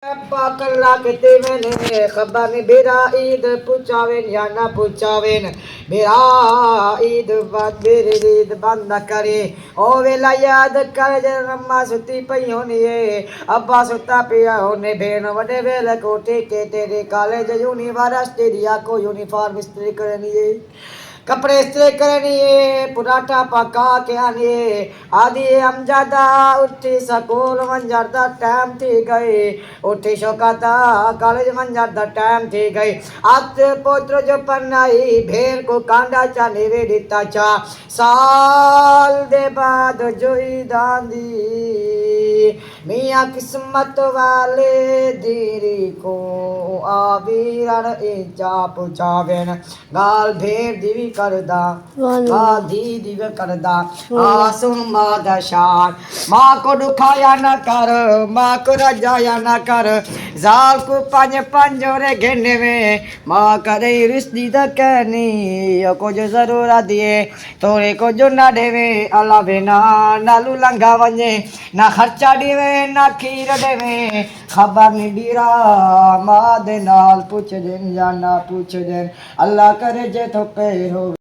Pakalla kete mene khabani bera id puchaven ya na puchaven bera id bad bere id banda kare o vela yad kar ramma suti pai honi e abba sutta piya hone ben vade vela kote ke tere college university ya ko uniform istri karani e कपड़े इस्त्री करनी पुराटा पका के आनी आदि अमजादा उठी school मंजर दा टाइम थी गई उठी शौकाता कॉलेज मंजर दा टाइम थी गई अत पुत्र जो पन्नाई भेड़ को कांडा चा निवेदिता चा साल दे बाद जोई दांदी मियाँ किस्मत वाले दीरी को आवीरण इजा पुचावेन गाल भेड़ दिवी करदा गाल दी दिव करदा आसुम मादशान माँ को दुखाया न कर माँ को रजाया न कर जाल को पंज पंजोरे घेने में माँ करे रिश्ती दकनी को जो जरूरत दिए तोरे को जो ना देवे अल्लाह बिना नालू लंगा वने ना खर्चा देवे ना खीर देवे खबर नहीं डीरा माँ दे नाल पूछ देन या ना पूछ देन अल्लाह करे जे तो पे हो